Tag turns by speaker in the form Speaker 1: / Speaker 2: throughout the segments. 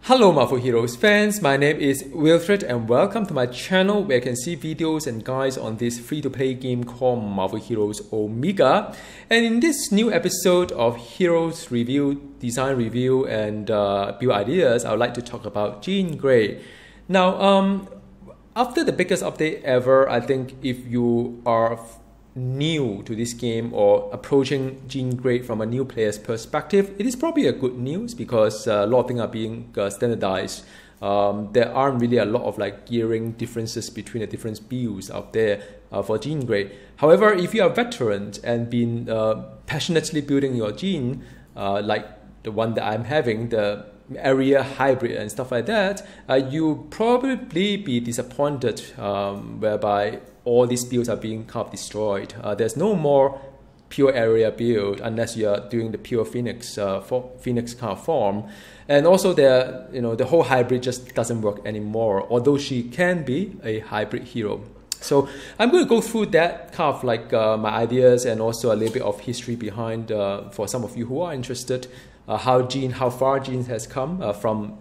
Speaker 1: Hello Marvel Heroes fans, my name is Wilfred and welcome to my channel where you can see videos and guides on this free-to-play game called Marvel Heroes Omega. And in this new episode of Heroes Review, Design Review and Build Ideas, I would like to talk about Jean Grey. Now, after the biggest update ever, I think if you are new to this game or approaching Jean Grey from a new player's perspective, it is probably a good news because a lot of things are being standardized. There aren't really a lot of gearing differences between the different builds out there for Jean Grey. However, if you are a veteran and been passionately building your Jean, like the one that I'm having, the area hybrid and stuff like that, you probably be disappointed whereby all these builds are being kind of destroyed. There's no more pure area build unless you are doing the pure Phoenix Phoenix kind of form, and also the whole hybrid just doesn't work anymore. Although she can be a hybrid hero. So I'm going to go through that kind of my ideas and also a little bit of history behind for some of you who are interested. How far Jean has come from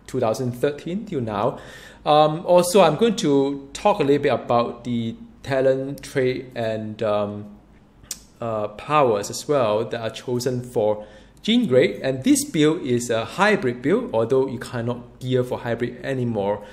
Speaker 1: 2013 till now. Also, I'm going to talk a little bit about the talent, trait, and powers as well that are chosen for Jean Grey. And this build is a hybrid build, although you cannot gear for hybrid anymore.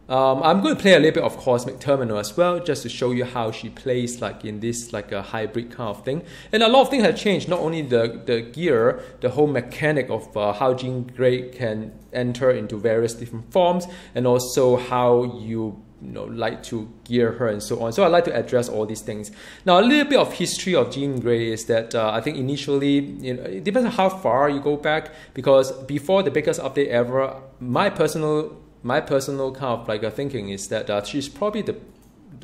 Speaker 1: I'm going to play a little bit of Cosmic Terminal as well, just to show you how she plays in this a hybrid kind of thing. And a lot of things have changed, not only the gear, the whole mechanic of how Jean Grey can enter into various different forms, and also how you like to gear her and so on. So I'd like to address all these things. Now, a little bit of history of Jean Grey is that I think initially, it depends on how far you go back, because before the biggest update ever, my personal kind of thinking is that she's probably the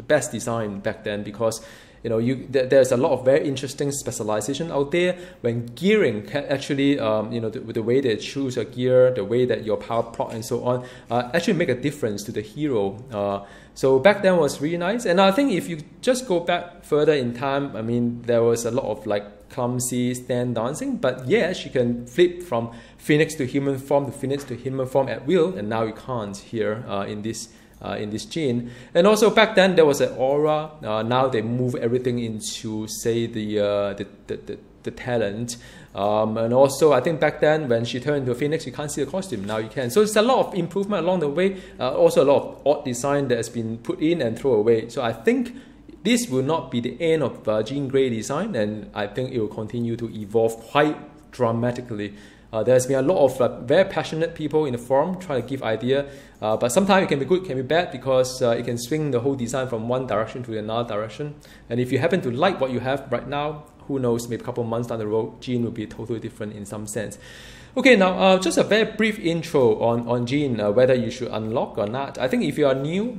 Speaker 1: best design back then, because there's a lot of very interesting specialization out there when gearing can actually the way they choose a gear, the way that your power proc and so on actually make a difference to the hero. So back then was really nice. And I think if you just go back further in time, I mean, there was a lot of clumsy stand dancing, but yeah, she can flip from Phoenix to human form to Phoenix to human form at will, and now you can't here in this Jean. And also back then there was an aura. Now they move everything into, say, the talent. And also I think back then when she turned into a Phoenix, you can't see the costume. Now you can. So it's a lot of improvement along the way. Also a lot of odd design that has been put in and thrown away. So I think this will not be the end of Jean Grey design, and I think it will continue to evolve quite dramatically. There's been a lot of very passionate people in the forum trying to give idea, but sometimes it can be good, it can be bad, because it can swing the whole design from one direction to another direction. And if you happen to like what you have right now, who knows, maybe a couple of months down the road, Jean will be totally different in some sense. Okay, now just a very brief intro on Jean, whether you should unlock or not. I think if you are new,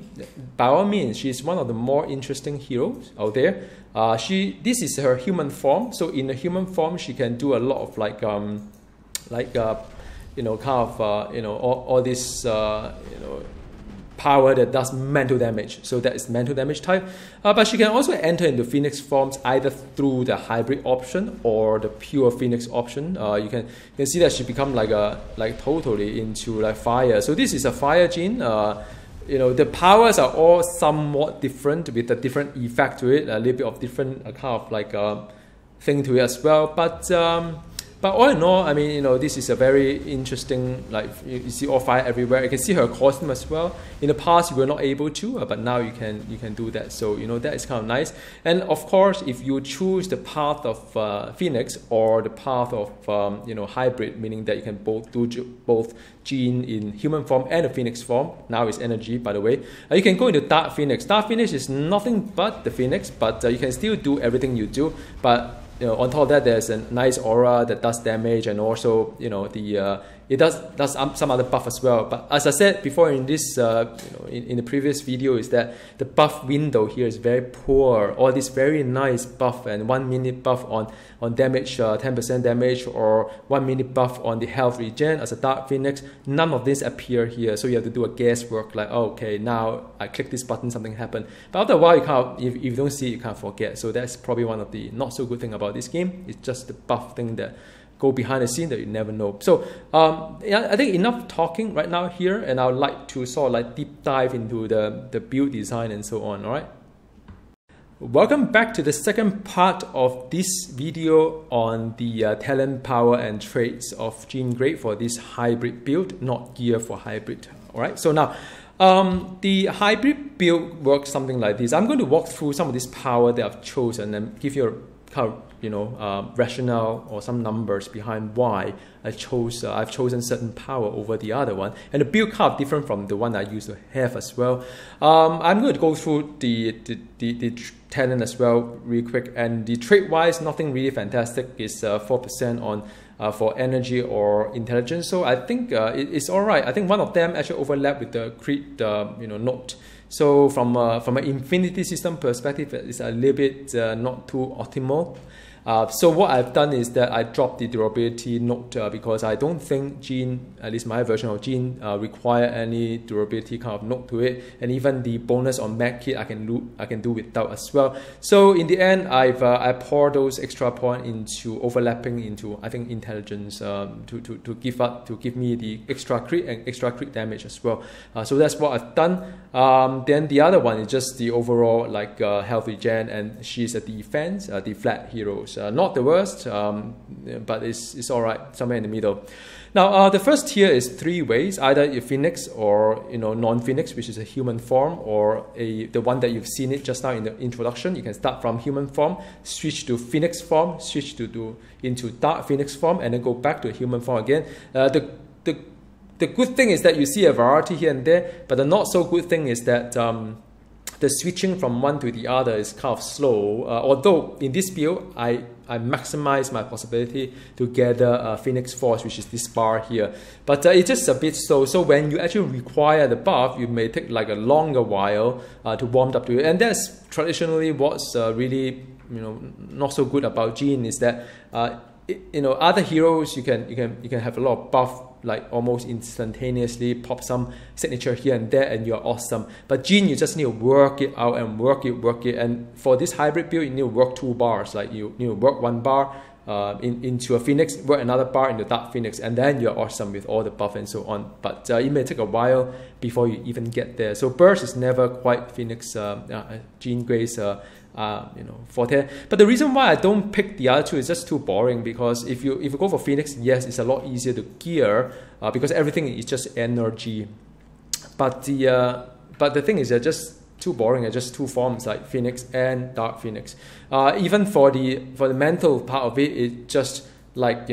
Speaker 1: by all means, she's one of the more interesting heroes out there. This is her human form, so in the human form, she can do a lot of all this power that does mental damage. So that is mental damage type. But she can also enter into Phoenix forms either through the hybrid option or the pure Phoenix option. You can see that she become totally into fire. So this is a fire Jean. The powers are all somewhat different with a different effect to it, a little bit of different kind of thing to it as well. But all in all, I mean, this is a very interesting, you see all fire everywhere. You can see her costume as well. In the past, you were not able to, but now you can do that. So, that is kind of nice. And of course, if you choose the path of Phoenix or the path of, hybrid, meaning that you can do both Jean in human form and a Phoenix form. Now it's energy, by the way. You can go into Dark Phoenix. Dark Phoenix is nothing but the Phoenix, but you can still do everything you do. But on top of that, there's a nice aura that does damage, and also it does some other buff as well. But as I said before in this in the previous video, is that the buff window here is very poor. All this very nice buff and 1 minute buff on damage, 10% damage, or 1 minute buff on the health regen as a Dark Phoenix, none of this appear here. So you have to do a guesswork, okay, now I click this button, something happened. But after a while, you can't, if you don't see it, you can't forget. So that's probably one of the not so good thing about this game. It's just the buff thing that go behind the scene that you never know. So yeah, I think enough talking right now here, and I would like to sort of like deep dive into the build design and so on. All right. Welcome back to the second part of this video on the talent, power, and traits of Jean Grey for this hybrid build, not gear for hybrid. All right. So now, the hybrid build works something like this. I'm going to walk through some of this power that I've chosen and give you a kind of, rationale or some numbers behind why I've chosen certain power over the other one, and the build kind of different from the one I used to have as well. I'm going to go through the talent as well real quick, and the trait wise, nothing really fantastic. Is 4% on for energy or intelligence, so I think it's all right. I think one of them actually overlap with the crit note. So from an infinity system perspective, it's a little bit not too optimal. So what I've done is that I dropped the durability note because I don't think Jean, at least my version of Jean, require any durability kind of note to it, and even the bonus on Mag Kit I can do without as well. So in the end, I pour those extra points into overlapping into, I think, intelligence to give me the extra crit and extra crit damage as well. So that's what I've done. Then the other one is just the overall like health regen, and she's a defense, the flat heroes. Not the worst, but it's all right, somewhere in the middle. Now, the first tier is three ways: either a phoenix or non-phoenix, which is a human form, or the one that you've seen it just now in the introduction. You can start from human form, switch to phoenix form, switch into dark phoenix form, and then go back to human form again. The good thing is that you see a variety here and there, but the not so good thing is that the switching from one to the other is kind of slow. Although in this build, I maximize my possibility to gather Phoenix Force, which is this bar here. But it's just a bit slow. So when you actually require the buff, you may take like a longer while to warm up to it. And that's traditionally what's really not so good about Jean, is that other heroes you can have a lot of buff, like almost instantaneously, pop some signature here and there, and you're awesome. But Jean, you just need to work it out and work it. And for this hybrid build, you need to work two bars. Like you need to work one bar into a Phoenix, work another bar into Dark Phoenix, and then you're awesome with all the buff and so on. But it may take a while before you even get there. So burst is never quite Phoenix, Jean Grey's forte. But the reason why I don't pick the other two is just too boring, because if you go for Phoenix, yes, it's a lot easier to gear because everything is just energy. But the thing is, they're just too boring. They're just two forms, like Phoenix and Dark Phoenix. Even for the mental part of it, it's just like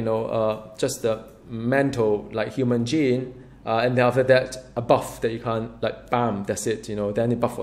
Speaker 1: just the mental, like human Jean, and then after that a buff that you can't, like, bam, that's it. Then it buff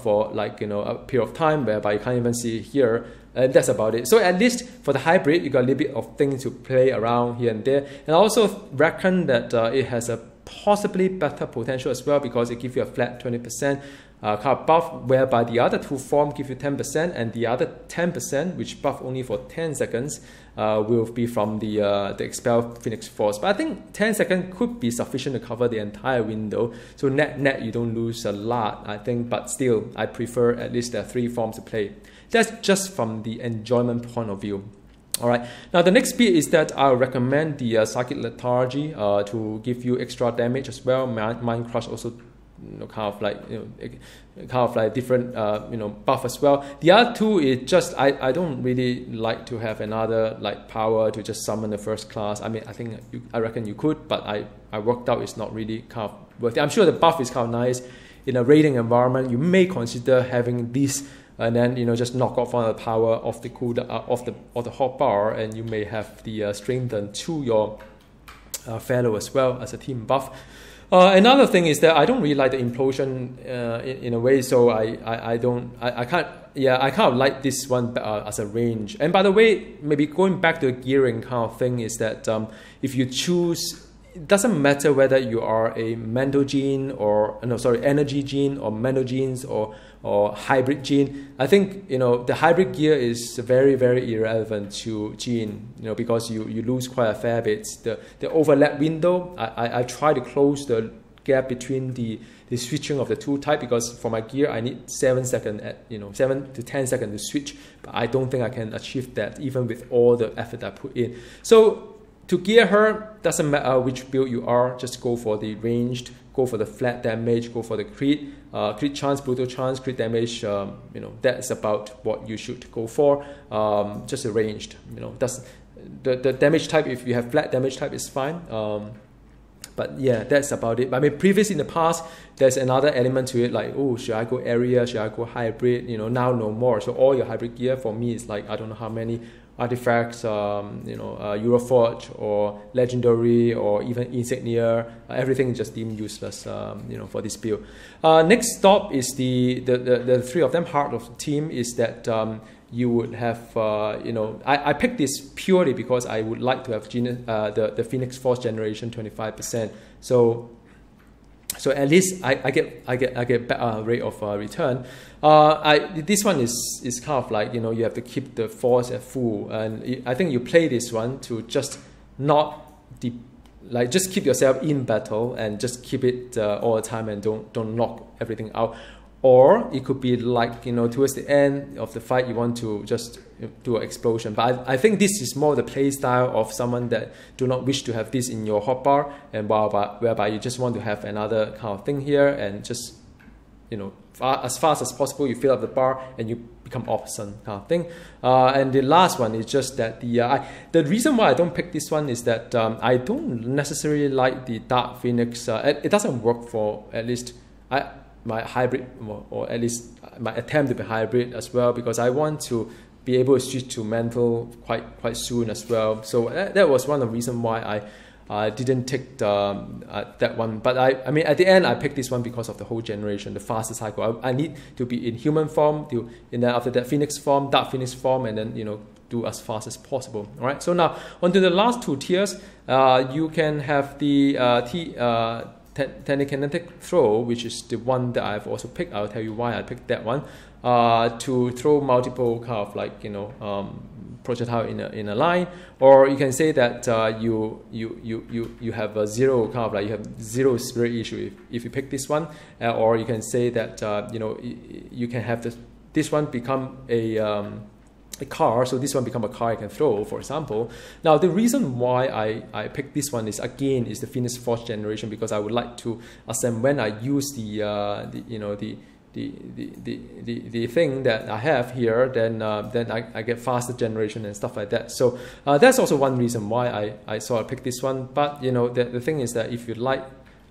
Speaker 1: for like a period of time whereby you can't even see it here, and that's about it. So at least for the hybrid, you got a little bit of things to play around here and there. And I also reckon that it has a possibly better potential as well, because it gives you a flat 20% kind of buff, whereby the other two forms give you 10%, and the other 10%, which buff only for 10 seconds, will be from the Expel Phoenix Force. But I think 10 seconds could be sufficient to cover the entire window. So net you don't lose a lot, I think, but still, I prefer at least there are three forms to play. That's just from the enjoyment point of view. All right. Now the next bit is that I recommend the Psychic Lethargy to give you extra damage as well. Mind Crush also kind of like different buff as well. The other two is just I don't really like to have another like power to just summon the first class. I mean, I reckon you could, but I worked out it's not really kind of worth it. I'm sure the buff is kind of nice in a raiding environment. You may consider having this, and then just knock off one of the power of the cooldown of the hot bar, and you may have the strengthen to your fellow as well as a team buff. Another thing is that I don't really like the implosion in a way, so I kind of like this one as a range. And by the way, maybe going back to the gearing kind of thing is that if you choose, it doesn't matter whether you are a mental gene or energy gene or mental genes or hybrid gene. I think the hybrid gear is very, very irrelevant to gene, because you lose quite a fair bit. The overlap window, I try to close the gap between the switching of the two type, because for my gear I need 7 seconds at 7 to 10 seconds to switch, but I don't think I can achieve that even with all the effort I put in. So to gear her, doesn't matter which build you are, just go for the ranged, go for the flat damage, go for the crit, crit chance, brutal chance, crit damage. That's about what you should go for. Just a ranged. That's the damage type. If you have flat damage type, is fine. But yeah, that's about it. I mean, previously in the past, there's another element to it, like, oh, should I go area? Should I go hybrid? Now no more. So all your hybrid gear for me is like, I don't know how many artifacts, Euroforge or legendary or even insignia. Everything is just deemed useless, for this build. Next stop is the three of them. Heart of the team is that you would have, I picked this purely because I would like to have the Phoenix Force generation 25%. So at least I get better rate of return. This one is kind of like, you have to keep the force at full, and I think you play this one to just not just keep yourself in battle and just keep it all the time and don't knock everything out. Or it could be like, towards the end of the fight, you want to just do an explosion. But I think this is more the play style of someone that do not wish to have this in your hotbar, and whereby you just want to have another kind of thing here, and just, as fast as possible, you fill up the bar and you become awesome kind of thing. And the last one is just that the reason why I don't pick this one is that I don't necessarily like the Dark Phoenix. It doesn't work for at least my hybrid, or at least my attempt to be hybrid as well, because I want to be able to switch to mental quite soon as well. So that was one of the reasons why I didn't take that one. But I mean, at the end, I picked this one because of the whole generation, the faster cycle. I need to be in human form, and then after that Phoenix form, Dark Phoenix form, and then do as fast as possible. All right. So now onto the last two tiers. You can have the telekinetic throw, which is the one that I've also picked. I'll tell you why I picked that one. To throw multiple kind of like projectile in a line, or you can say that you have a zero kind of like, you have zero spirit issue if you pick this one, or you can say that you can have this one become a car, so this one become a car I can throw, for example. Now the reason why I picked this one is the Phoenix Force generation, because I would like to assemble when I use the thing that I have here, then I get faster generation and stuff like that. So that's also one reason why I sort of picked this one. But the thing is that if you like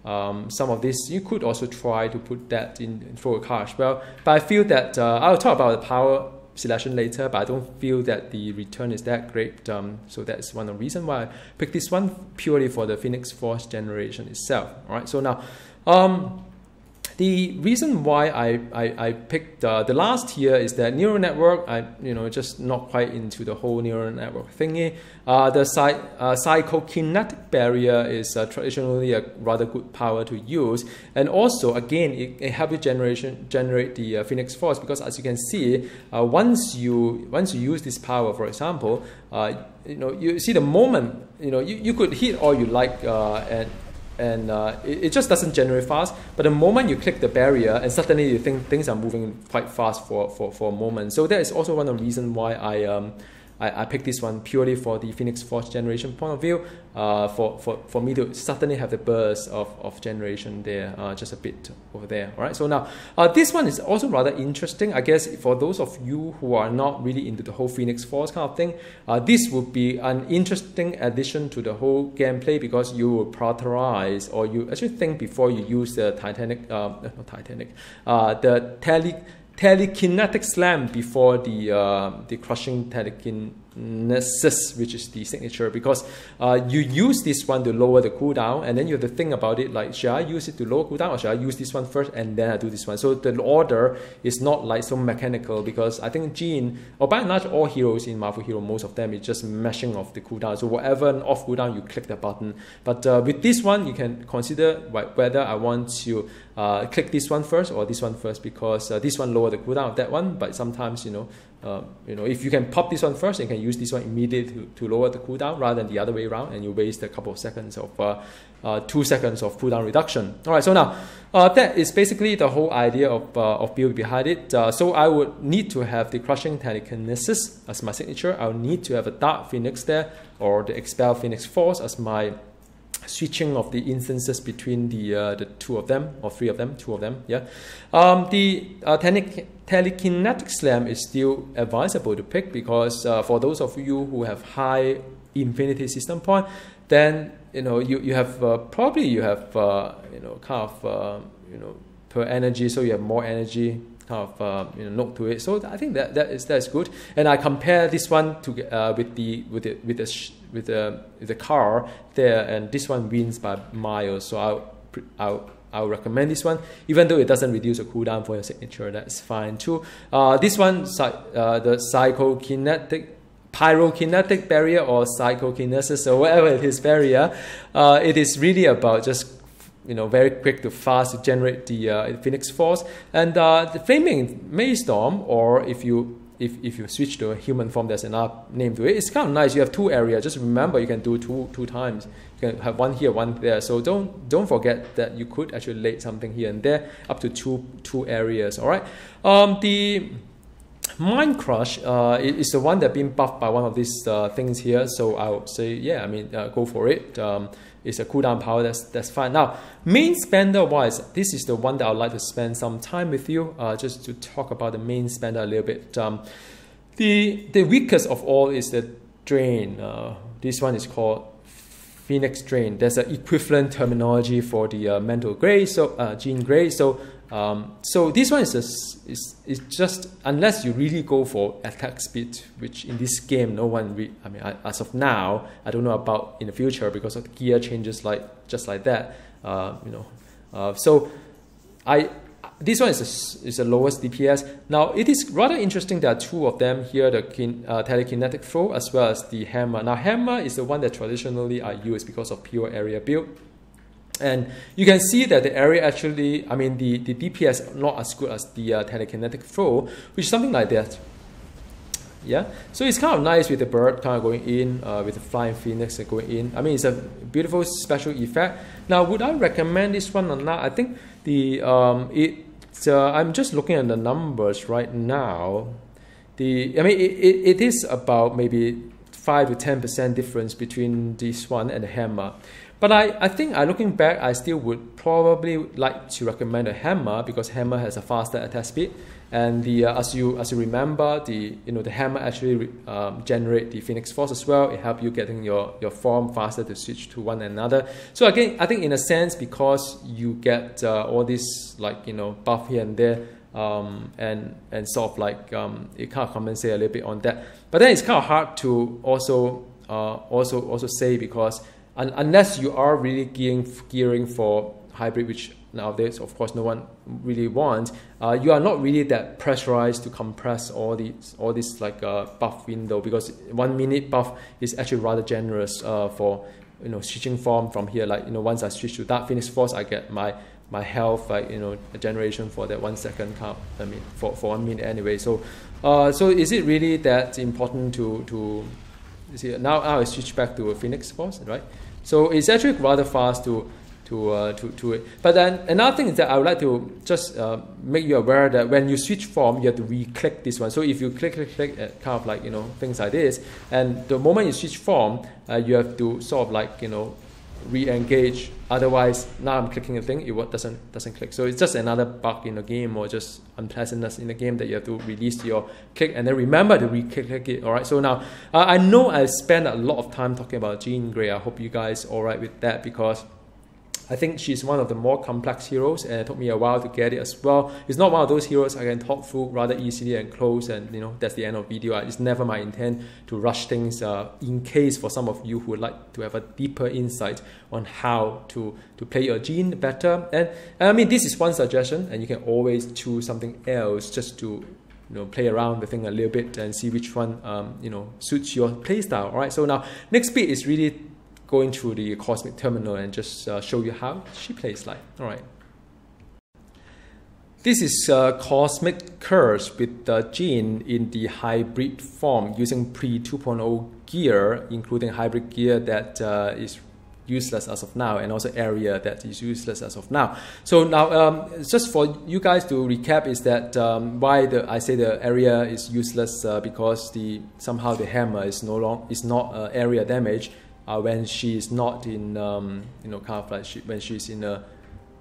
Speaker 1: some of this, you could also try to put that in throw a car as well. But I feel that I'll talk about the power selection later, but I don't feel that the return is that great. So that's one of the reasons why I picked this one, purely for the Phoenix Force generation itself. All right. So now, the reason why I picked the last tier is that neural network. Just not quite into the whole neural network thingy. The psychokinetic barrier is traditionally a rather good power to use, and also again it helps you generate the Phoenix Force, because as you can see, once you use this power, for example, you see the moment you could hit all you like, and it just doesn't generate fast. But the moment you click the barrier, and suddenly you think things are moving quite fast for a moment. So that is also one of the reasons why I picked this one, purely for the Phoenix Force generation point of view, for me to suddenly have the burst of generation there, just a bit over there. All right. So now this one is also rather interesting. I guess for those of you who are not really into the whole Phoenix Force kind of thing, this would be an interesting addition to the whole gameplay, because you will prioritize, or you actually think before you use the telekinetic slam before the crushing telekinesis, which is the signature, because you use this one to lower the cooldown, and then you have to think about it, like, should I use it to lower cooldown, or should I use this one first and then I do this one? So the order is not like so mechanical, because I think Jean, or by and large all heroes in Marvel Hero, most of them is just mashing of the cooldown. So whatever off cooldown, you click the button. But with this one, you can consider whether I want to click this one first or this one first, because this one lower the cooldown of that one, but sometimes if you can pop this one first, you can use this one immediately to lower the cooldown rather than the other way around, and you waste a couple of seconds of 2 seconds of cooldown reduction. All right, so now that is basically the whole idea of build behind it. So I would need to have the Crushing Telekinesis as my signature. I would need to have a Dark Phoenix there, or the Expel Phoenix Force as my switching of the instances between the two of them, or two of them. Yeah. The Telekinetic Slam is still advisable to pick, because for those of you who have high Infinity System point, then you have per energy, so you have more energy kind of note to it. So I think that's good. And I compare this one to with the car there, and this one wins by miles. So I'll recommend this one, even though it doesn't reduce the cooldown for your signature. That's fine too. This one, the pyrokinetic barrier, or psychokinesis, or whatever it is, barrier. It is really about just very quick to fast to generate the Phoenix Force, and the Flaming Maelstrom, or if you switch to a human form, there's another name to it. It's kind of nice. You have 2 areas. Just remember, you can do two times. You can have one here, one there. So don't forget that you could actually lay something here and there, up to two areas. All right. The Mind Crush is the one that's been buffed by one of these things here. So I would say, yeah, go for it. It's a cooldown power, that's fine. Now, main spender wise, this is the one that I would like to spend some time with you, just to talk about the main spender a little bit. The weakest of all is the Drain. This one is called Phoenix Drain. There's an equivalent terminology for the Mental Grey, so Jean Grey. So this one is just, unless you really go for attack speed, which in this game no one as of now, I don't know about in the future, because of the gear changes just like that. So this one is the lowest DPS. Now it is rather interesting. There are 2 of them here: the telekinetic throw as well as the hammer. Now hammer is the one that traditionally I use because of pure area build. And you can see that the area actually, the DPS not as good as the telekinetic throw, which is something like that. Yeah, so it's kind of nice with the bird kind of going in, with the flying phoenix going in. It's a beautiful special effect. Now, would I recommend this one or not? I think I'm just looking at the numbers right now. It is about maybe 5 to 10% difference between this one and the hammer. But I think, looking back, I still would probably like to recommend a hammer, because hammer has a faster attack speed, and as you remember, the hammer actually generate the Phoenix Force as well. It helps you getting your form faster to switch to one another. So again, I think in a sense, because you get all this buff here and there, and sort of it kind of compensate a little bit on that. But then it's kind of hard to also say, because unless you are really gearing for hybrid, which nowadays of course no one really wants, you are not really that pressurized to compress all this buff window, because 1 minute buff is actually rather generous for switching form from here. Once I switch to Dark Phoenix Force, I get my health a generation for that 1 second count. For 1 minute anyway. So is it really that important to see? Now I switch back to a Phoenix Force, right? So it's actually rather fast to it. But then another thing is that I would like to just make you aware that when you switch form, you have to re-click this one. So if you click, kind of things like this, and the moment you switch form, you have to sort of re-engage. Otherwise, now I'm clicking the thing, it doesn't click. So it's just another bug in the game, or just unpleasantness in the game, that you have to release your click and then remember to re-click it. All right. So now I know I spent a lot of time talking about Jean Grey. I hope you guys all right with that, because I think she's one of the more complex heroes, and it took me a while to get it as well. It's not one of those heroes I can talk through rather easily and close, and that's the end of the video. It's never my intent to rush things, in case for some of you who would like to have a deeper insight on how to play your Jean better. And this is one suggestion, and you can always choose something else just to play around the thing a little bit and see which one suits your playstyle. All right. So now next bit is really going through the Cosmic Terminal and just show you how she plays like. All right. This is Cosmic Curse with Jean in the hybrid form using pre 2.0 gear, including hybrid gear that is useless as of now, and also area that is useless as of now. So now, just for you guys to recap, is that why I say the area is useless because somehow the hammer is not area damage when she is not in kind of like when she's in a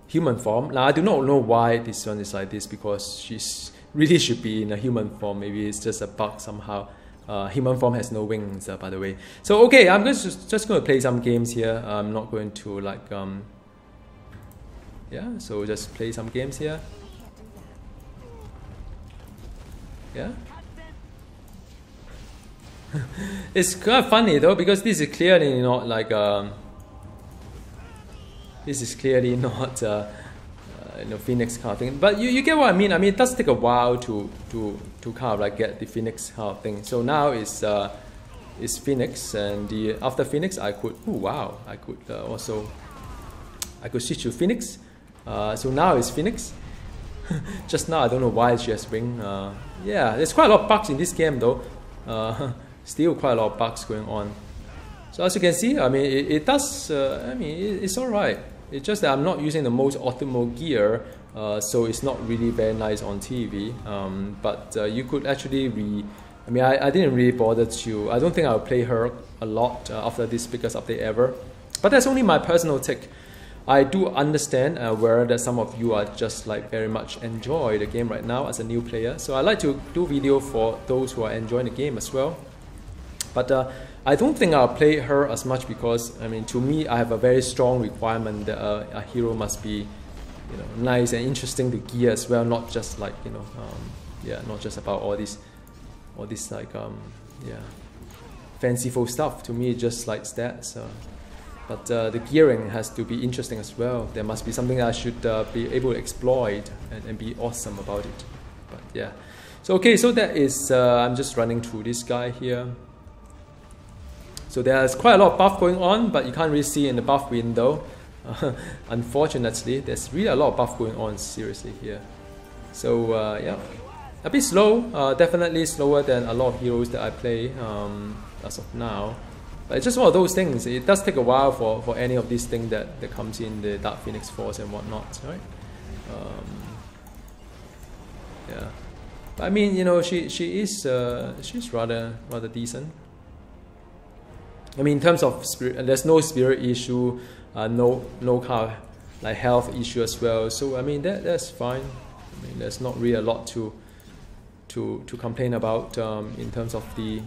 Speaker 1: human form. Now I do not know why this one is like this, because she's really should be in a human form. Maybe it's just a bug somehow. Human form has no wings, by the way. So okay, I'm just going to play some games here. I'm not going to like yeah. So just play some games here. Yeah. It's kind of funny though, because this is clearly not like this is clearly not Phoenix kind of thing, but you get what I mean. I mean, it does take a while to kind of like get the Phoenix kind of thing. So now it's Phoenix, and after Phoenix I could I could switch to Phoenix. So now it's Phoenix. Just now I don't know why she has wing. Yeah, there's quite a lot of bugs in this game though. Still quite a lot of bugs going on. So as you can see, I mean, it does. I mean, it's all right. It's just that I'm not using the most optimal gear, so it's not really very nice on TV. But you could actually I mean, I didn't really bother to. I don't think I'll play her a lot after this biggest update ever. But that's only my personal take. I do understand where that some of you are just like very much enjoy the game right now as a new player. So I like to do video for those who are enjoying the game as well. But I don't think I'll play her as much, because I mean, to me, I have a very strong requirement that a hero must be, nice and interesting to gear as well, not just like yeah, not just about all this like yeah, fanciful stuff. To me, it just like stats. But the gearing has to be interesting as well. There must be something I should be able to exploit and be awesome about it. But yeah, so okay, so that is I'm just running through this guy here. So there's quite a lot of buff going on, but you can't really see in the buff window. Unfortunately, there's really a lot of buff going on, seriously, here. So yeah, a bit slow, definitely slower than a lot of heroes that I play as of now. But it's just one of those things. It does take a while for any of these things that comes in, the Dark Phoenix Force and whatnot, right? Yeah, but I mean, she's rather decent. I mean, in terms of spirit, there's no spirit issue, no kind of like health issue as well. So I mean, that's fine. I mean, there's not really a lot to complain about in terms of the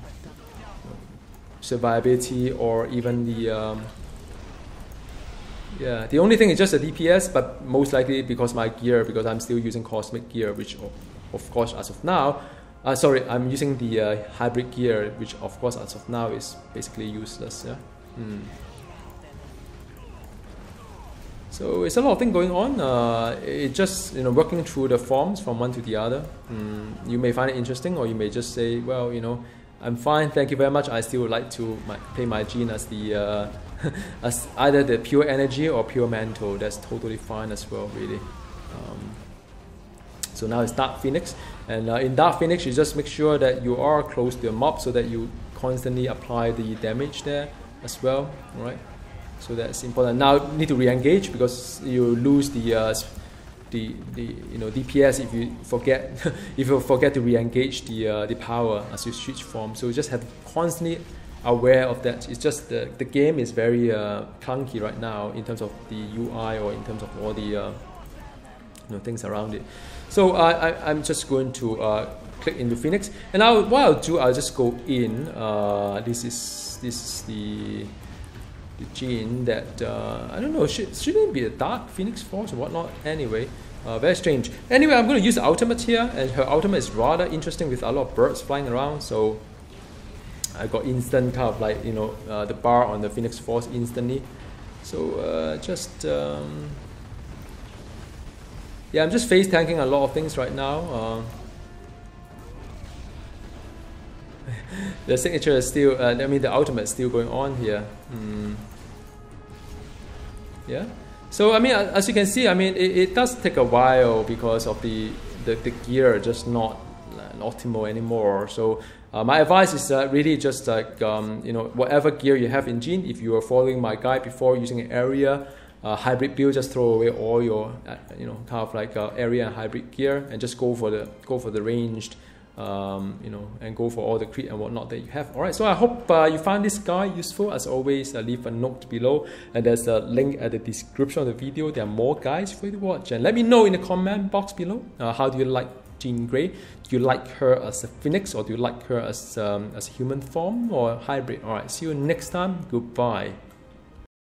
Speaker 1: survivability or even the yeah. The only thing is just the DPS, but most likely because I'm still using cosmic gear, which of course as of now. Sorry, I'm using the hybrid gear, which of course as of now is basically useless. Yeah. So it's a lot of things going on. It just working through the forms from one to the other. You may find it interesting, or you may just say, well, I'm fine, thank you very much. I still would like to play my Jean as the as either the pure energy or pure mantle. That's totally fine as well, really. So now it's Dark Phoenix, and in Dark Phoenix you just make sure that you are close to the mob so that you constantly apply the damage there as well, right? So that's important. Now you need to re-engage, because you lose the DPS if you forget to re-engage the power as you switch form. So you just have to constantly aware of that. It's just the game is very clunky right now in terms of the UI or in terms of all the things around it. So I'm just going to click into Phoenix, and now what I'll do, I'll just go in. This is the Jean that I don't know. Shouldn't it be a Dark Phoenix Force or whatnot? Anyway, very strange. Anyway, I'm going to use the ultimate here, and her ultimate is rather interesting with a lot of birds flying around. So I got instant kind of like the bar on the Phoenix Force instantly. So just. Yeah, I'm just face tanking a lot of things right now. The signature is still, I mean, the ultimate is still going on here. Yeah. So I mean, as you can see, I mean, it does take a while because of the gear just not optimal anymore. So my advice is really just like you know, whatever gear you have in Gene, if you are following my guide before using an area hybrid build, just throw away all your you know, kind of like area and hybrid gear, and just go for the ranged. You know, and go for all the crit and whatnot that you have. All right, so I hope you found this guide useful. As always, leave a note below, and there's a link at the description of the video. There are more guides for you to watch, and let me know in the comment box below, how do you like Jean Grey? Do you like her as a phoenix, or do you like her as a human form or hybrid? All right, see you next time. Goodbye.